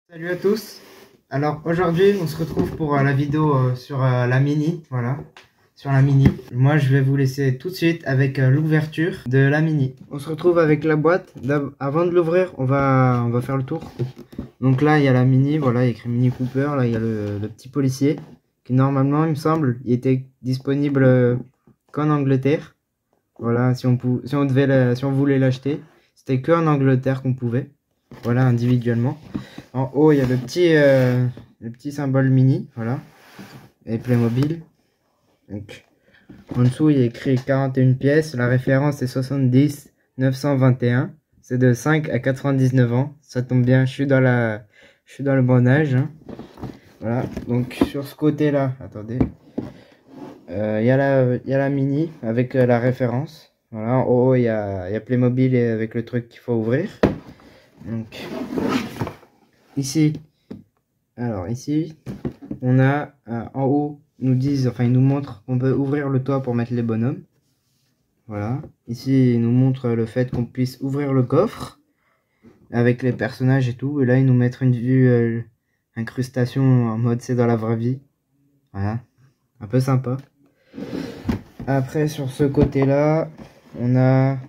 Salut à tous. Alors aujourd'hui on se retrouve pour la vidéo sur la Mini, voilà, sur la Mini. Moi je vais vous laisser tout de suite avec l'ouverture de la Mini. On se retrouve avec la boîte. Avant de l'ouvrir on va faire le tour. Donc là il y a la Mini, voilà, il y a écrit Mini Cooper. Là il y a le petit policier qui normalement il me semble il était disponible qu'en Angleterre. Voilà, si on voulait l'acheter, c'était que en Angleterre qu'on pouvait. Voilà, individuellement. En haut, il y a le petit symbole Mini, voilà, et Playmobil. Donc, en dessous, il y a écrit 41 pièces. La référence est 70 921. C'est de 5 à 99 ans. Ça tombe bien, je suis dans le bon âge, hein. Voilà, donc sur ce côté-là, attendez, il y a la Mini avec la référence. Voilà, en haut, il y a Playmobil et avec le truc qu'il faut ouvrir. Donc, ici, on a en haut, ils nous montrent qu'on peut ouvrir le toit pour mettre les bonhommes. Voilà. Ici, ils nous montrent le fait qu'on puisse ouvrir le coffre avec les personnages et tout. Et là, ils nous mettent une vue incrustation en mode c'est dans la vraie vie. Voilà. Un peu sympa. Après, sur ce côté-là, on a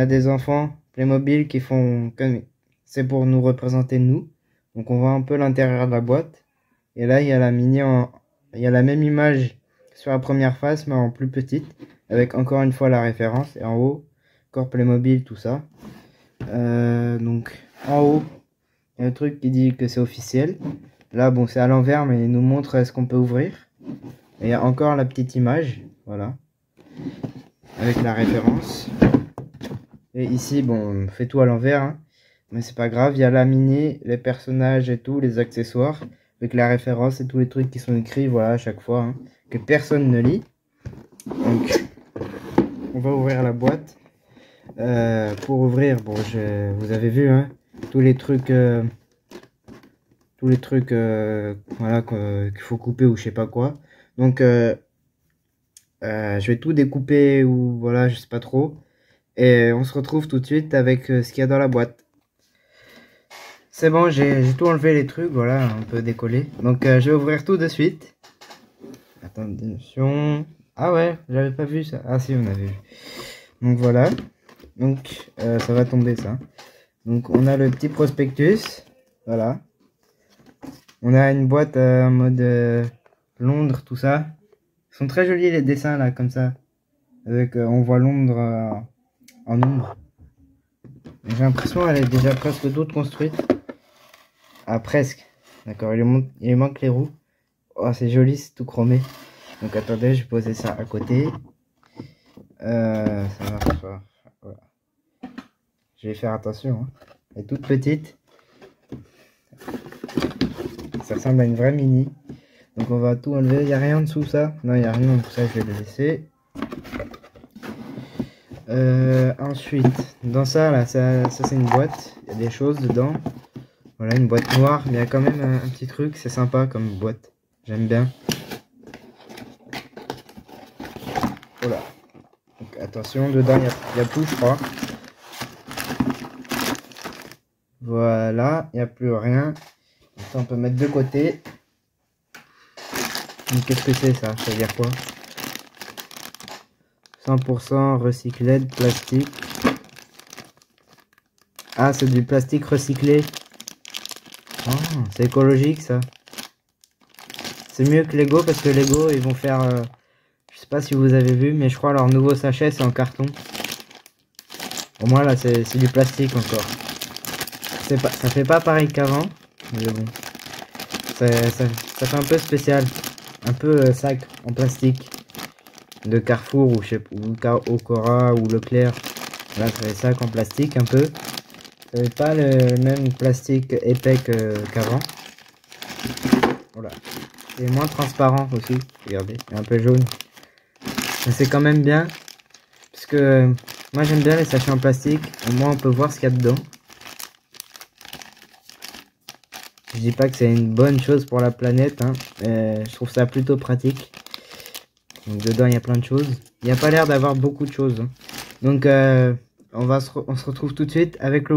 des enfants Playmobil qui font comme c'est pour nous représenter nous. Donc on voit un peu l'intérieur de la boîte. Et là, il y a la Mini il y a la même image sur la première face, mais en plus petite, avec encore une fois la référence. Et en haut, encore Playmobil, tout ça. Donc en haut, il y a un truc qui dit que c'est officiel. Là, bon, c'est à l'envers, mais il nous montre ce qu'on peut ouvrir. Et il y a encore la petite image, voilà, avec la référence. Et ici, bon, on fait tout à l'envers, hein, mais c'est pas grave. Il y a la Mini, les personnages et tout, les accessoires, avec la référence et tous les trucs qui sont écrits, voilà, à chaque fois, hein, que personne ne lit. Donc, on va ouvrir la boîte. Pour ouvrir, bon, vous avez vu, hein, tous les trucs, voilà, qu'il faut couper ou je sais pas quoi. Donc, je vais tout découper ou voilà, je sais pas trop. Et on se retrouve tout de suite avec ce qu'il y a dans la boîte. C'est bon, j'ai tout enlevé les trucs, voilà, on peut décoller. Donc je vais ouvrir tout de suite. Attention. Ah ouais, j'avais pas vu ça. Ah si, on avait vu. Donc voilà. Donc ça va tomber ça. Donc on a le petit prospectus. Voilà. On a une boîte en mode Londres, tout ça. Ils sont très jolis les dessins là, comme ça. Avec, on voit Londres en ombre. J'ai l'impression qu'elle est déjà presque toute construite. Ah, presque. D'accord, il manque les roues. Oh, c'est joli, c'est tout chromé. Donc attendez, je vais poser ça à côté. Ça marche pas. Voilà. Je vais faire attention, hein. Elle est toute petite. Ça ressemble à une vraie Mini. Donc on va tout enlever. Il n'y a rien en dessous ça? Non, il n'y a rien en dessous ça, je vais le laisser. Ensuite, dans ça, là, ça c'est une boîte. Il y a des choses dedans. Voilà, une boîte noire, mais il y a quand même un petit truc. C'est sympa comme boîte. J'aime bien. Voilà. Donc attention, dedans, il y a tout, je crois. Voilà, il n'y a plus rien. Ça, on peut mettre de côté. Qu'est-ce que c'est ça? Ça veut dire quoi? 100% recyclé de plastique. Ah, c'est du plastique recyclé. Oh, c'est écologique ça. C'est mieux que Lego parce que Lego ils vont faire... je sais pas si vous avez vu, mais je crois leur nouveau sachet c'est en carton. Au moins là c'est du plastique encore. Ça fait pas pareil qu'avant. Mais bon. Ça fait un peu spécial. Un peu sac en plastique. De Carrefour ou je sais pas, ou Ocora ou Leclerc. Là c'est des sacs en plastique un peu. C'est pas le même plastique épais qu'avant. Voilà. C'est moins transparent aussi. Regardez, il est un peu jaune. Mais c'est quand même bien. Parce que moi j'aime bien les sachets en plastique. Au moins on peut voir ce qu'il y a dedans. Je dis pas que c'est une bonne chose pour la planète, hein, mais je trouve ça plutôt pratique. Donc dedans il y a plein de choses. Il n'y a pas l'air d'avoir beaucoup de choses, hein. Donc on se retrouve tout de suite avec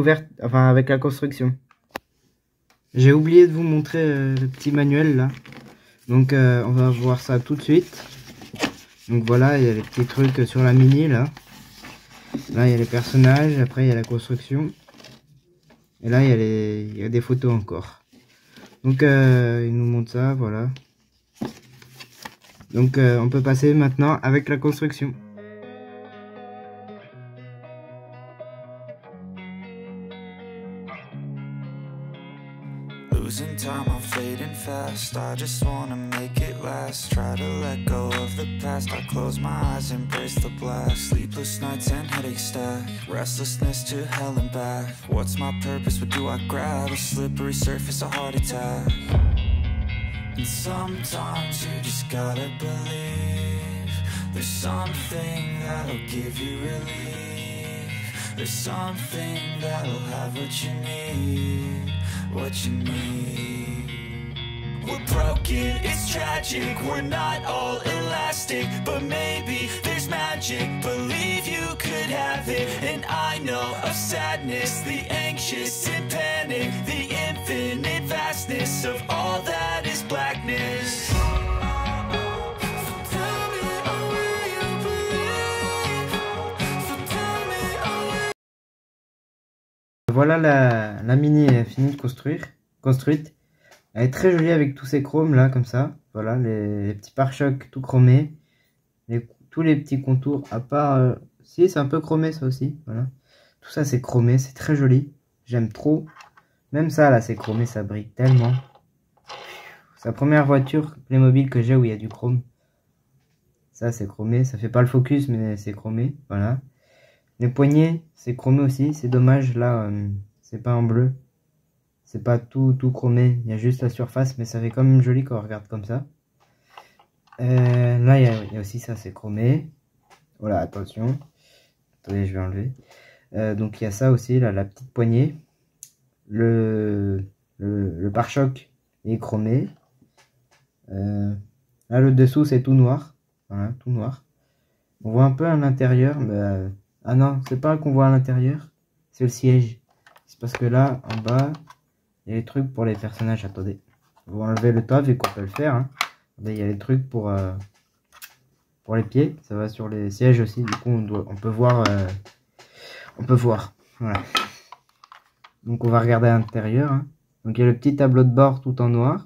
avec la construction. J'ai oublié de vous montrer le petit manuel là. Donc on va voir ça tout de suite. Donc voilà, il y a les petits trucs sur la mini là. Là il y a les personnages, après il y a la construction. Et là il y a des photos encore. Donc il nous montre ça, voilà. Donc on peut passer maintenant avec la construction. Losing time, I'm fading fast. I just wanna make it last. Try to let go of the past. I close my eyes, embrace the blast. Sleepless nights and headaches stack. Restlessness to hell and back. What's my purpose? What do I grab? A slippery surface, a heart attack. And sometimes you just gotta believe there's something that'll give you relief. There's something that'll have what you need. What you need. We're broken, it's tragic. We're not all elastic, but maybe there's magic. Believe you could have it. And I know of sadness, the anxious and panic, the infinite vastness of all that is blackness. Voilà, la mini est finie de construite. Elle est très jolie avec tous ces chromes là, comme ça. Voilà, les petits pare-chocs tout chromés. Tous les petits contours, à part... si, c'est un peu chromé ça aussi. Voilà. Tout ça c'est chromé, c'est très joli. J'aime trop. Même ça là, c'est chromé, ça brille tellement. C'est la première voiture Playmobil que j'ai où il y a du chrome. Ça c'est chromé, ça fait pas le focus mais c'est chromé. Voilà. Les poignées, c'est chromé aussi. C'est dommage, là, c'est pas en bleu. C'est pas tout chromé. Il y a juste la surface, mais ça fait quand même joli quand on regarde comme ça. Là, il y a aussi ça, c'est chromé. Voilà, attention. Attendez, je vais enlever. Donc, il y a ça aussi, là, la petite poignée. Le pare-choc est chromé. Là, le dessous, c'est tout noir. Voilà, tout noir. On voit un peu à l'intérieur, mais... ah non, c'est pas qu'on voit à l'intérieur, c'est le siège. C'est parce que là, en bas, il y a les trucs pour les personnages. Attendez, on va enlever le toit vu qu'on peut le faire. Hein. Il y a les trucs pour les pieds. Ça va sur les sièges aussi. Du coup, on peut voir. Voilà. Donc, on va regarder à l'intérieur. Hein. Donc, il y a le petit tableau de bord tout en noir.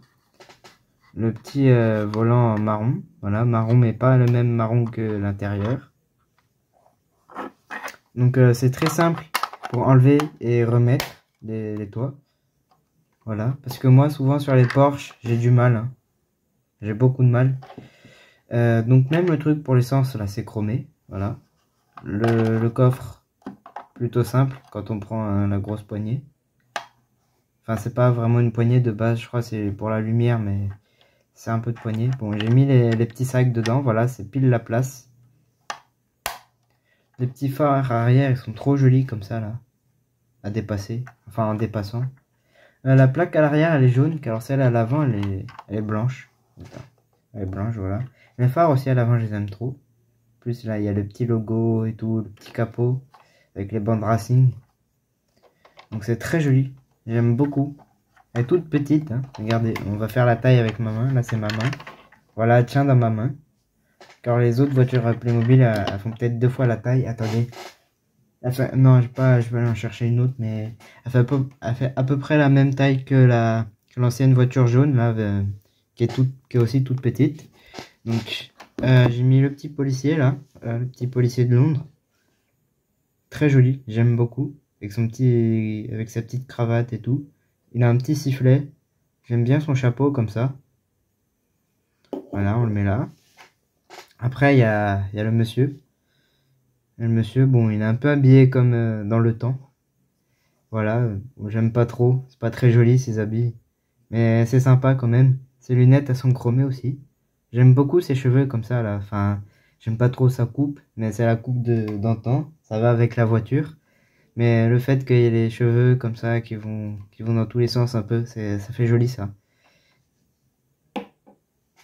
Le petit volant en marron. Voilà, marron, mais pas le même marron que l'intérieur. Donc c'est très simple pour enlever et remettre les toits. Voilà, parce que moi souvent sur les Porsche j'ai du mal. Hein. J'ai beaucoup de mal. Donc même le truc pour l'essence là c'est chromé. Voilà. Le coffre plutôt simple quand on prend la grosse poignée. Enfin c'est pas vraiment une poignée de base, je crois c'est pour la lumière mais c'est un peu de poignée. Bon j'ai mis les petits sacs dedans, voilà c'est pile la place. Les petits phares arrière, ils sont trop jolis comme ça, là. À dépasser. Enfin, en dépassant. La plaque à l'arrière, elle est jaune. Alors celle à l'avant, elle est blanche. Elle est blanche, voilà. Les phares aussi à l'avant, je les aime trop. En plus, là, il y a le petit logo et tout. Le petit capot. Avec les bandes racing. Donc c'est très joli. J'aime beaucoup. Elle est toute petite. Hein. Regardez, on va faire la taille avec ma main. Là, c'est ma main. Voilà, elle tient dans ma main. Car les autres voitures à Playmobil, elles font peut-être 2 fois la taille. Attendez. Non, je vais aller en chercher une autre, mais elle fait à peu près la même taille que l'ancienne voiture jaune, là, qui est aussi toute petite. Donc, j'ai mis le petit policier, là. Le petit policier de Londres. Très joli, j'aime beaucoup. Avec sa petite cravate et tout. Il a un petit sifflet. J'aime bien son chapeau, comme ça. Voilà, on le met là. Après, il y a le monsieur. Le monsieur, bon, il est un peu habillé comme dans le temps. Voilà, j'aime pas trop. C'est pas très joli, ses habits. Mais c'est sympa quand même. Ses lunettes, elles sont chromées aussi. J'aime beaucoup ses cheveux comme ça, là. Enfin, j'aime pas trop sa coupe, mais c'est la coupe d'antan. Ça va avec la voiture. Mais le fait qu'il y ait les cheveux comme ça, qui vont dans tous les sens un peu, ça fait joli, ça.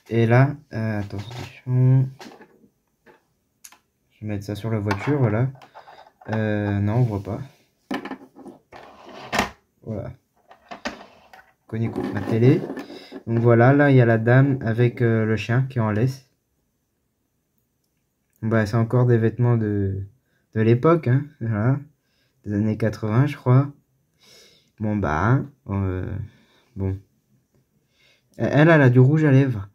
Et là, attention... Je vais mettre ça sur la voiture, voilà. Non, on voit pas. Voilà. connecte ma télé. Donc voilà, là il y a la dame avec le chien qui est en laisse. Bah, c'est encore des vêtements de l'époque, hein, voilà, des années 80 je crois. Bon bah, bon. Elle a du rouge à lèvres.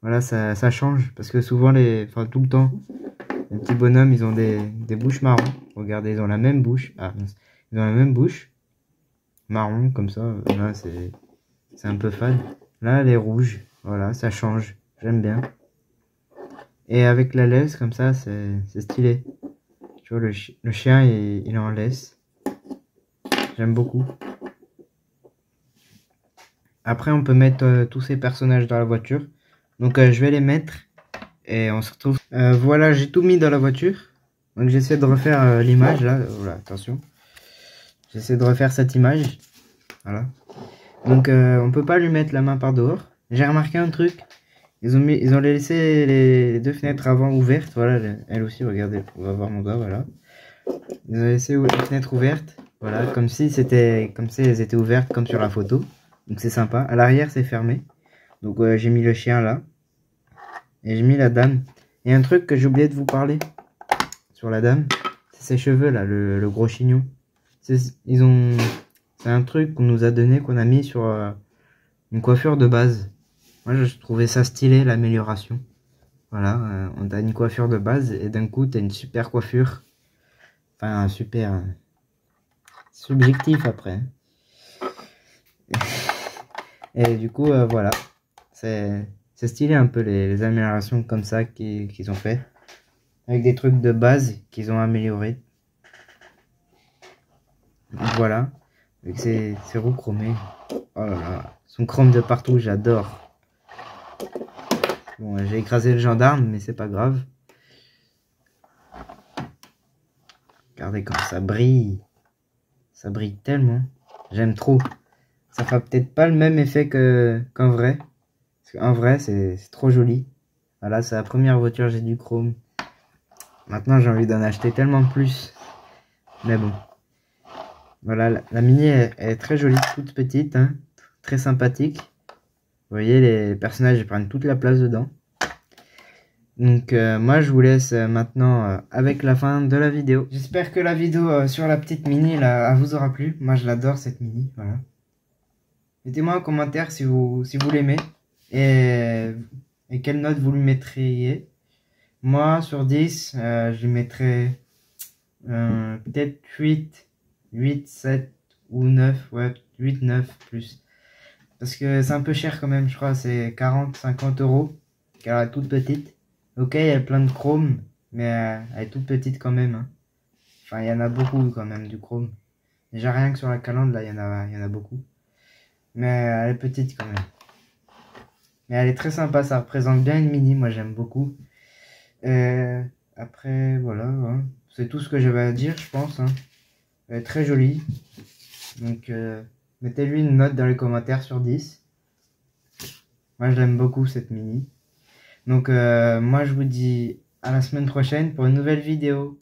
Voilà, ça change, parce que souvent, enfin tout le temps, les petits bonhommes, ils ont des bouches marron. Regardez, ils ont la même bouche. Ah, ils ont la même bouche. Marron, comme ça. Là, c'est un peu fade. Là, elle est rouge. Voilà, ça change. J'aime bien. Et avec la laisse, comme ça, c'est stylé. Tu vois, le chien, il est en laisse. J'aime beaucoup. Après, on peut mettre tous ces personnages dans la voiture. Donc, je vais les mettre. Et on se retrouve. Voilà, j'ai tout mis dans la voiture. Donc, j'essaie de refaire l'image, là. Voilà, attention. J'essaie de refaire cette image. Voilà. Donc, on peut pas lui mettre la main par dehors. J'ai remarqué un truc. Ils ont laissé les deux fenêtres avant ouvertes. Voilà, elle aussi, regardez. On va voir mon doigt, voilà. Ils ont laissé les fenêtres ouvertes. Voilà, comme si elles étaient ouvertes comme sur la photo. Donc, c'est sympa. À l'arrière, c'est fermé. Donc, j'ai mis le chien là. Et j'ai mis la dame. Et un truc que j'ai oublié de vous parler sur la dame, c'est ses cheveux là, le gros chignon. C'est un truc qu'on nous a donné, qu'on a mis sur une coiffure de base. Moi, je trouvais ça stylé, l'amélioration. Voilà, on a une coiffure de base et d'un coup, t'as une super coiffure. Enfin, super subjectif après. Et du coup, voilà, c'est stylé un peu les améliorations comme ça qu'ils ont fait. Avec des trucs de base qu'ils ont améliorés. Voilà. Avec ses roues chromées. Oh là là. Son chrome de partout, j'adore. Bon, j'ai écrasé le gendarme, mais c'est pas grave. Regardez comme ça brille. Ça brille tellement. J'aime trop. Ça fera peut-être pas le même effet qu'en vrai. Parce qu'en vrai, c'est trop joli. Voilà, c'est la première voiture, j'ai du chrome. Maintenant, j'ai envie d'en acheter tellement plus. Mais bon. Voilà, la Mini est très jolie, toute petite, hein, très sympathique. Vous voyez, les personnages ils prennent toute la place dedans. Donc moi je vous laisse maintenant avec la fin de la vidéo. J'espère que la vidéo sur la petite Mini là, vous aura plu. Moi je l'adore cette Mini, voilà. Mettez-moi en commentaire si vous l'aimez et quelle note vous lui mettriez. Moi sur 10, je lui mettrais peut-être 8, 7 ou 9, ouais, 8, 9 plus. Parce que c'est un peu cher quand même, je crois, c'est 40, 50 euros. Car elle est toute petite. Ok, elle a plein de chrome, mais elle est toute petite quand même. Hein. Enfin, il y en a beaucoup quand même du chrome. Déjà rien que sur la calandre, là, il y en a beaucoup. Mais elle est petite quand même. Mais elle est très sympa, ça représente bien une Mini, moi j'aime beaucoup. Après, voilà, hein. C'est tout ce que j'avais à dire, je pense. Hein. Elle est très jolie. Donc, mettez-lui une note dans les commentaires sur 10. Moi, je l'aime beaucoup, cette Mini. Donc, moi, je vous dis à la semaine prochaine pour une nouvelle vidéo.